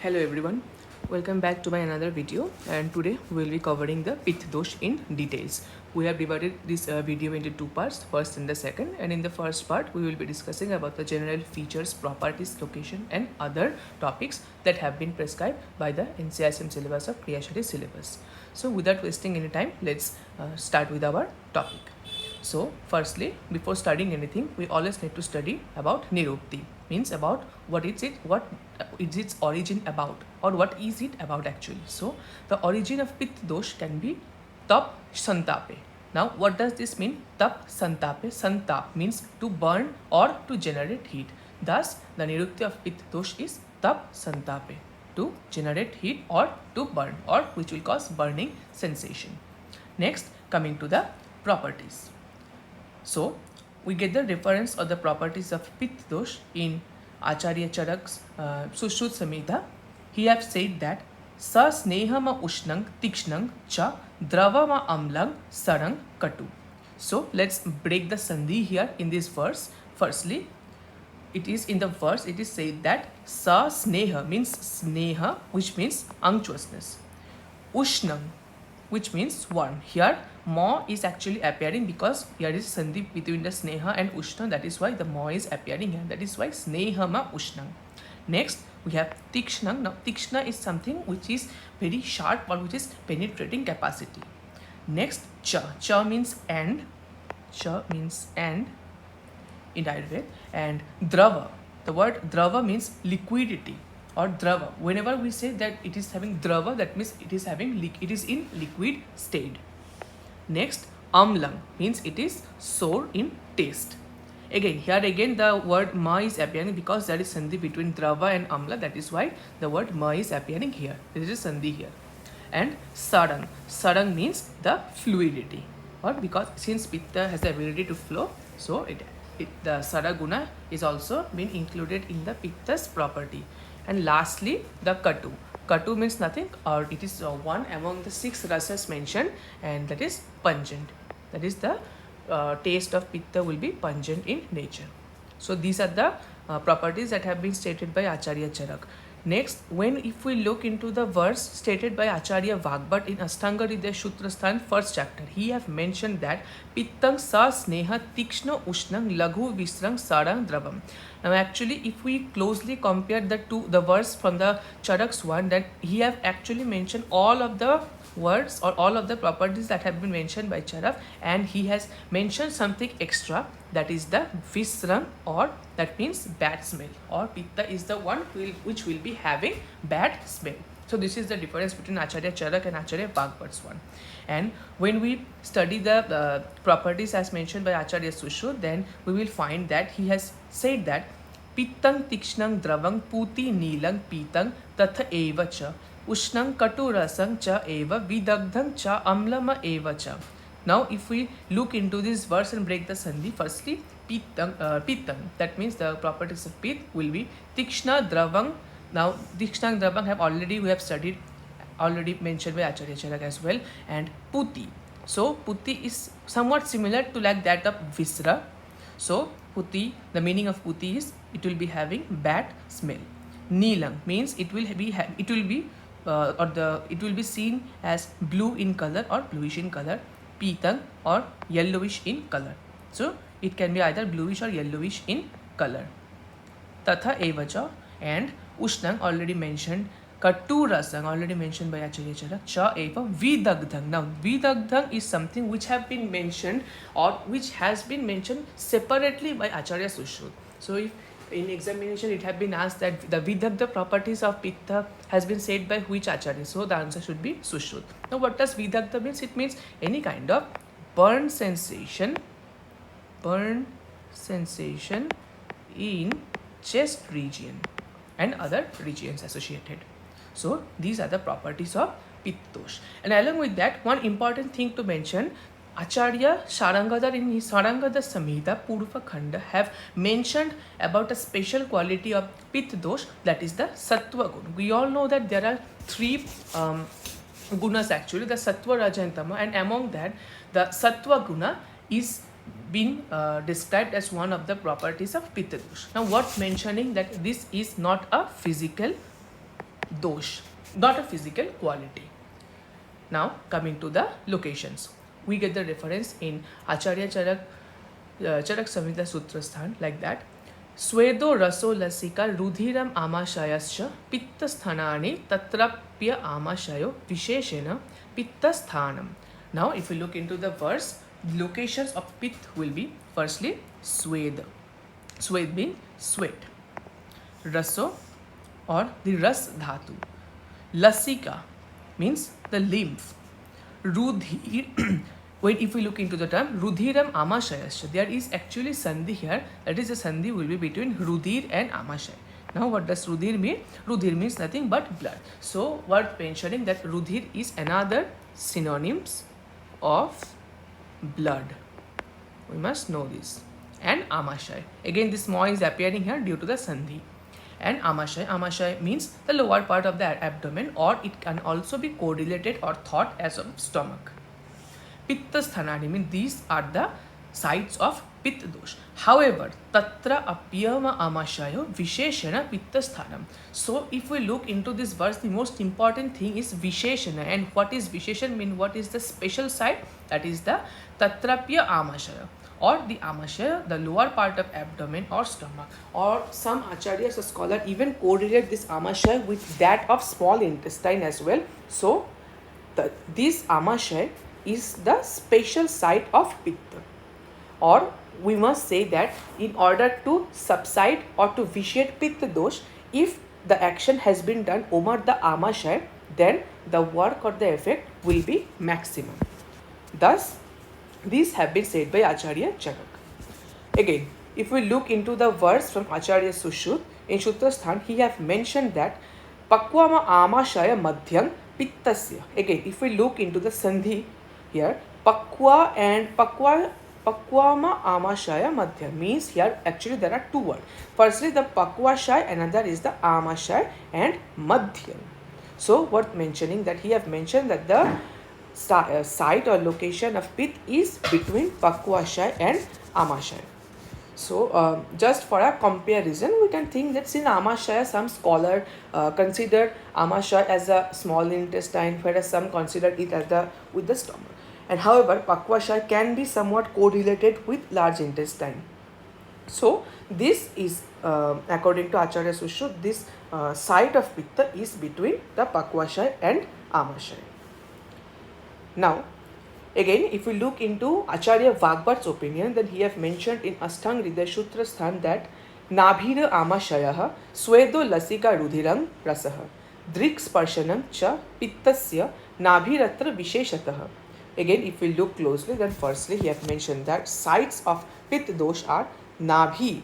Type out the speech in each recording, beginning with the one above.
Hello everyone, welcome back to my another video, and today we will be covering the Pitta dosh in details. We have divided this video into two parts, first and the second, and in the first part we will be discussing about the general features, properties, location and other topics that have been prescribed by the NCISM syllabus of Kriya Shati syllabus. So without wasting any time, let's start with our topic. So firstly, before studying anything, we always need to study about Nirupti, means about what is its origin about, or what is it about actually. So the origin of Pitta dosh can be tap santape. Now what does this mean? Tap santape. Santap means to burn or to generate heat. Thus the Nirupti of Pitta dosh is tap santape, to generate heat or to burn, or which will cause burning sensation. Next, coming to the properties. So we get the reference of the properties of Pitta dosh in Acharya Charak's Sushruta Samhita. He have said that sa snehama ushnang tikshnang cha dravama amlang sarang katu. So let's break the sandhi here in this verse. Firstly, it is in the verse, it is said that sa sneha means sneha, which means unctuousness. Ushnang, which means warm. Here ma is actually appearing because here is sandhi between the sneha and ushna, that is why the ma is appearing here, that is why snehama ushnang. Next we have tikshnang. Now tikshna is something which is very sharp or which is penetrating capacity. Next cha means and, in Ayurveda, and drava. The word drava means liquidity or drava. Whenever we say that it is having drava, that means it is in liquid state. Next, amlang means it is sour in taste. Again the word ma is appearing because there is sandhi between drava and amla, that is why the word ma is appearing here. There is a sandhi here. And sarang means the fluidity, or because since pitta has the ability to flow, so the saraguna is also been included in the pitta's property. And lastly, the katu. Katu means nothing, or it is one among the 6 rasas mentioned, and that is pungent. That is the taste of pitta will be pungent in nature. So these are the properties that have been stated by Acharya Charak. Next, if we look into the verse stated by Acharya Vagbhat in Ashtanga Hridaya Sutrasthan first chapter, he have mentioned that Pittang sa sneha tikshna ushnang laghu visrang sarang dravam. Now actually, if we closely compare the verse from the Charak's one, that he have actually mentioned all of the words or all of the properties that have been mentioned by Charak, and he has mentioned something extra, that is the visrang, or that means bad smell, or pitta is the one which will be having bad smell. So this is the difference between Acharya Charak and Acharya Vagbhat's one. And when we study the properties as mentioned by Acharya Sushruta, then we will find that he has said that pittang tikshnang dravang puti nilang pitang tatha eva cha ushnang katu rasang cha eva vidagdhang cha amlama eva cha. Now if we look into this verse and break the sandhi, firstly pittam, that means the properties of pit will be tikshna dravang. Now tikshna dravang we have studied, already mentioned by Acharya Charak as well. And puti, so puti is somewhat similar to like that of visra. So puti, the meaning of puti is it will be having bad smell. Nilang means it will be seen as blue in color or bluish in color. Pitang, or yellowish in color. So it can be either bluish or yellowish in color. Tatha evacha, and ushnang already mentioned. Katu rasang already mentioned by Acharya Charak. Cha eva vidagdhang. Now vidagdhang is something which have been mentioned, or which has been mentioned separately by Acharya Sushruta. So if in examination it have been asked that the vidagdha properties of pitta has been said by which acharya, so the answer should be Sushruta. Now what does vidagdha means? It means any kind of burn sensation in chest region and other regions associated. So these are the properties of pitta dosh. And along with that, one important thing to mention, Acharya Sharangadhar in his Sharangadhar Samhita Purva Khanda have mentioned about a special quality of Pitta dosh, that is the Sattva Guna. We all know that there are 3 gunas actually, the Sattva, Raja and Tama, and among that the Sattva Guna is been described as one of the properties of Pitta dosh. Now what mentioning that this is not a physical dosh, not a physical quality. Now coming to the locations, we get the reference in Acharya Charak Samhita Sutra Sthan like that. Swedo raso lasika rudhiram amashayascha pitta sthanani tatrapya amashayo visheshena pitta sthanam. Now if we look into the verse, the locations of pit will be firstly swed. Swed means sweat. Raso or the ras dhatu. Lasika means the lymph. Rudhir, when if we look into the term Rudhiram Amashayasya, there is actually Sandhi here. That is, the Sandhi will be between Rudhir and Amashay. Now what does Rudhir mean? Rudhir means nothing but blood. So worth mentioning that Rudhir is another synonyms of blood. We must know this. And Amashay. Again this mo is appearing here due to the Sandhi. And Amashay means the lower part of the abdomen, or it can also be correlated or thought as of stomach. Pitta sthanani means these are the sites of pitta dosh. However, tatra apyama amashayo visheshana pitta sthanam. So if we look into this verse, the most important thing is visheshana. And what is visheshana mean? What is the special site? That is the tatrapya amashaya, or the amashaya, the lower part of abdomen or stomach. Or some acharyas or scholar even correlate this amashaya with that of small intestine as well. So this amashaya is the special site of pitta. Or we must say that in order to subside or to vitiate pitta dosh, if the action has been done over the amashaya, then the work or the effect will be maximum. Thus, these have been said by Acharya Charak. Again, if we look into the verse from Acharya Sushruta, in Sutrasthan, he have mentioned that Pakwama Amashaya Madhyam Pittasya. Again, if we look into the Sandhi here, Pakwa and Pakwama Amashaya Madhyam means here actually there are two words. Firstly, the Pakwashaya, another is the Amashaya and Madhyam. So, worth mentioning that he have mentioned that the site or location of pit is between Pakwashaya and Amashaya. So, just for a comparison, we can think that in Amashaya, some scholar consider Amashaya as a small intestine, whereas some consider it as with the stomach. And however, Pakwashaya can be somewhat correlated with large intestine. So, this is according to Acharya Sushruta, this site of pitta is between the Pakwashaya and Amashaya. Now, again, if we look into Acharya Vagbhat's opinion, then he have mentioned in Ashtang Hridaya Sutra Sthan that Nabhira Amashayaha Swedo Lasika Rudhiram Rasaha Drik Sparshanam Cha Pittasya Nabhiratra Visheshataha. Again, if we look closely, then firstly he have mentioned that sites of Pitta dosh are Nabhi.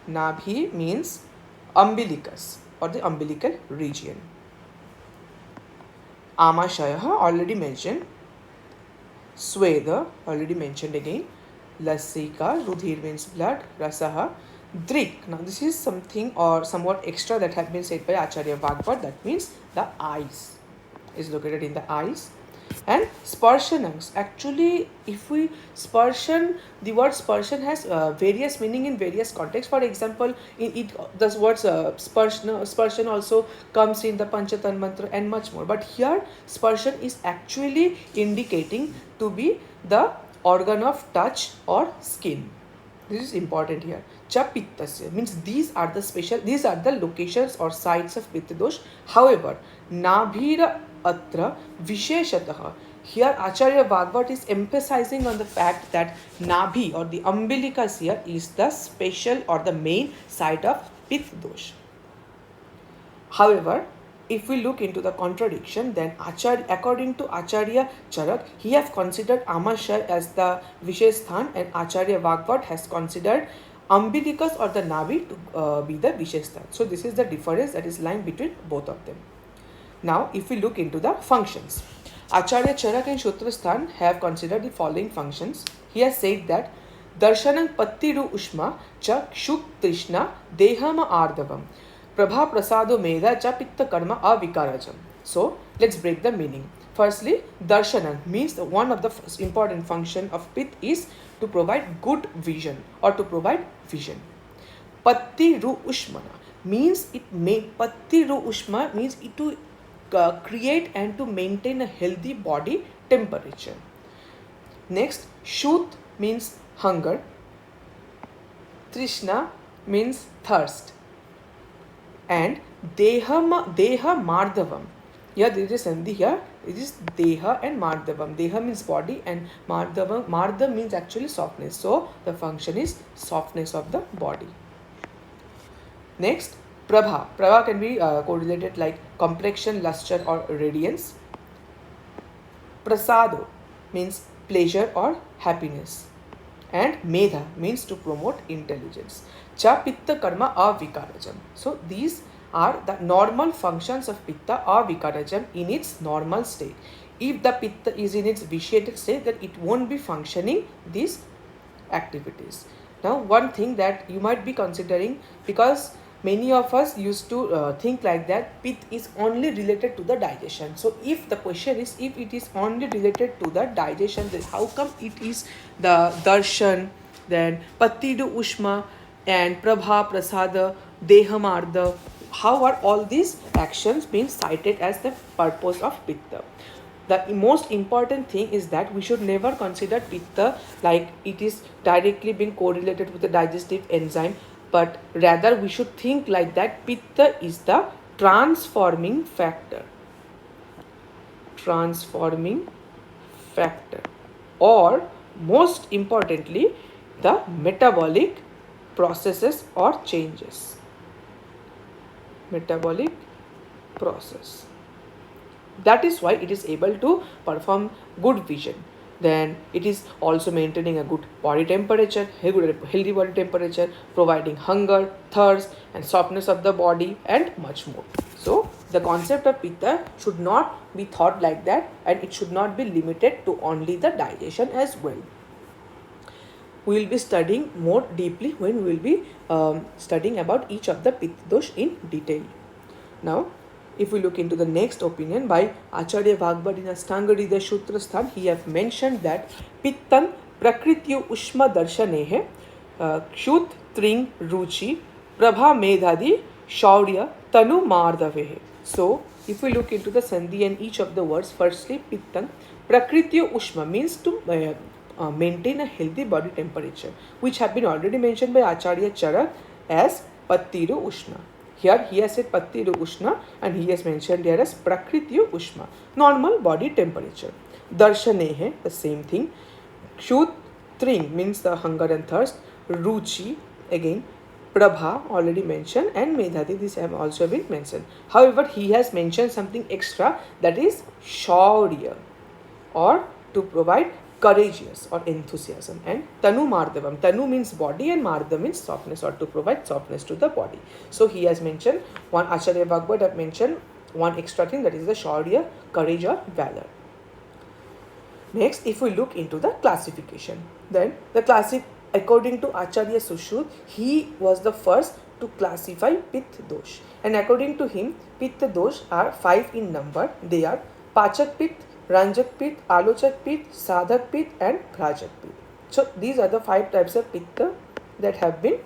Nabhi means umbilicus or the umbilical region. Amashayaha already mentioned. Sweda already mentioned again. Lasika, Rudhir means blood. Rasaha, Drik. Now this is something or somewhat extra that have been said by Acharya Vagbhat. That means the eyes is located in the eyes. And sparshanams, actually if we sparshan, the word sparshan has various meaning in various contexts. For example, in the words sparshan also comes in the Panchatan mantra and much more. But here sparshan is actually indicating to be the organ of touch or skin. This is important here. Cha pittasya means these are the locations or sites of pitta dosh. However, nabhira atra visheshataha. Here Acharya Vagbhat is emphasizing on the fact that nabhi or the umbilicus here is the special or the main site of pitta dosh. However, if we look into the contradiction, then according to Acharya Charak, he has considered Amashaya as the Vishesthan, and Acharya Vagbhat has considered umbilicus or the Navi to be the Vishesthan. So this is the difference that is lying between both of them. Now, if we look into the functions, Acharya Charak and Sutrasthan have considered the following functions. He has said that Darshanam Pattiru Ushma Cha Kshuk Trishna Dehama Ardavam Prabha Prasado Medha Cha Pitta Karma Avikarajam. So, let's break the meaning. Firstly, Darshanam means one of the important function of Pitta is to provide good vision or to provide vision. Pattiru Ushmana. means it may Pattiru Ushma means it to create and to maintain a healthy body temperature. Next, Shut means hunger. Trishna means thirst. And Deha Mardavam. Yeah, there is a sandhi here. It is Deha and Mardavam. Deha means body and Mardam means actually softness. So the function is softness of the body. Next, Prabha. Prabha can be correlated like complexion, luster or radiance. Prasado means pleasure or happiness. And Medha means to promote intelligence. Cha Pitta Karma Avikarajam. So these are the normal functions of Pitta Avikarajam in its normal state. If the Pitta is in its vitiated state, then it won't be functioning these activities. Now, one thing that you might be considering, because many of us used to think like that Pitta is only related to the digestion. So if the question is, if it is only related to the digestion, then how come it is the darshan, then Pattidu Ushma and Prabha, Prasada, Dehamarda, how are all these actions being cited as the purpose of Pitta? The most important thing is that we should never consider Pitta like it is directly being correlated with the digestive enzyme, but rather we should think like that Pitta is the transforming factor. Transforming factor, or most importantly, the metabolic processes or changes. Metabolic process. That is why it is able to perform good vision. Then it is also maintaining a good body temperature, healthy body temperature, providing hunger, thirst and softness of the body and much more. So the concept of Pitta should not be thought like that, and it should not be limited to only the digestion as well. We will be studying more deeply when we will be studying about each of the Pitta dosh in detail. Now, if we look into the next opinion by Acharya Bhagavad in Astanga Hridaya Sutra Sthan, he have mentioned that Pittan Prakrityu Ushma Darshanehe Kshut Tring Ruchi Prabha Medhadi Shaurya Tanu Mardavehe. So, if we look into the Sandhi and each of the words, firstly, Pittan Prakrityu Ushma means to maintain a healthy body temperature, which have been already mentioned by Acharya Charak as Pattiru Ushna. Here he has said Pattiru Ushna and he has mentioned here as Prakrityu Ushma, normal body temperature. Darshanehe, the same thing. Kshut Tring means the hunger and thirst. Ruchi, again. Prabha, already mentioned, and Medhadi, this have also been mentioned. However, he has mentioned something extra, that is Shaurya, or to provide courageous or enthusiasm. And Tanu Mardavam. Tanu means body and Mardam means softness, or to provide softness to the body. So he has mentioned one, Acharya Bhagavad have mentioned one extra thing, that is the Shaurya, courage or valor. Next, if we look into the classification, then according to Acharya Sushruta, he was the first to classify Pitta dosh. And according to him, Pitta dosh are 5 in number. They are Pachak Pitta, Ranjak Pitta, Alochak Pitta, Sadhak Pitta and Bhrajak Pitta. So these are the 5 types of Pitta that have been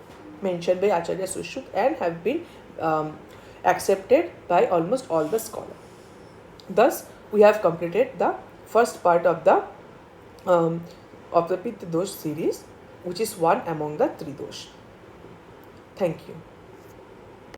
mentioned by Acharya Sushruta and have been accepted by almost all the scholars. Thus, we have completed the first part of the Pitta dosh series, which is one among the 3 dosh. Thank you.